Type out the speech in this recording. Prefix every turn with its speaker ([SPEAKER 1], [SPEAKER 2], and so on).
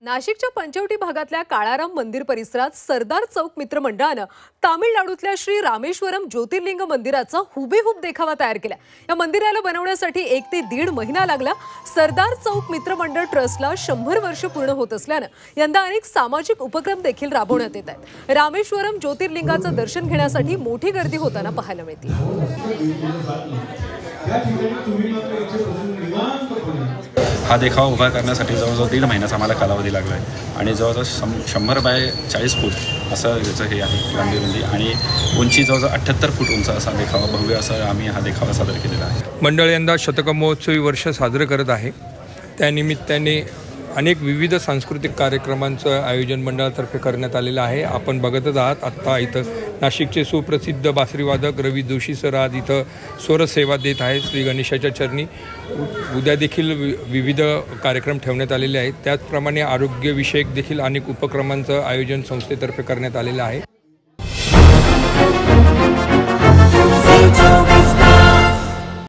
[SPEAKER 1] नाशिकच्या पंचवटी भागातल्या काळाराम मंदिर परिसरात सरदार चौक मित्र मंडळानं तामिळनाडूतल्या श्री रामेश्वरम ज्योतिर्लिंग मंदिराचा हुबेहूब देखावा तयार केला। या मंदिराला बनवण्यासाठी 1 ते 1.5 महिना लागला। सरदार चौक मित्र मंडळ ट्रस्टला 100 वर्ष पूर्ण होत असल्यानं यंदा अनेक सामाजिक उपक्रम देखील राबवण्यात येत आहेत। रामेश्वरम ज्योतिर्लिंगाचं दर्शन घेण्यासाठी मोठी गर्दी होताना पाहायला मिळते।
[SPEAKER 2] हा देखावा उभा करण्यासाठी जवळजवळ 1.5 महिन्याचा आम्हाला कालावधी लागला आहे आणि जवळजवळ 100 बाय 40 फूट असं याचं हे आहे लांबी रुंदी आणि उंची जवळजवळ 78 फूट उंच असा देखावा भव्य असा आम्ही हा देखावा सादर केलेला आहे।
[SPEAKER 3] मंडळ यंदा शतक महोत्सवी वर्ष साजरे करत आहे। त्यानिमित्ताने अनेक विविध सांस्कृतिक कार्यक्रमांचं आयोजन मंडळातर्फे करण्यात आलेलं आहे। आपण बघतच आहात आत्ता इथं नाशिकचे सुप्रसिद्ध बासरीवादक रवी जोशी सर आज इथं स्वरसेवा देत आहेत श्री गणेशाच्या चरणी। उद्या देखील विविध कार्यक्रम ठेवण्यात आलेले आहेत। त्याचप्रमाणे आरोग्यविषयक देखील अनेक उपक्रमांचं आयोजन संस्थेतर्फे करण्यात आलेलं आहे।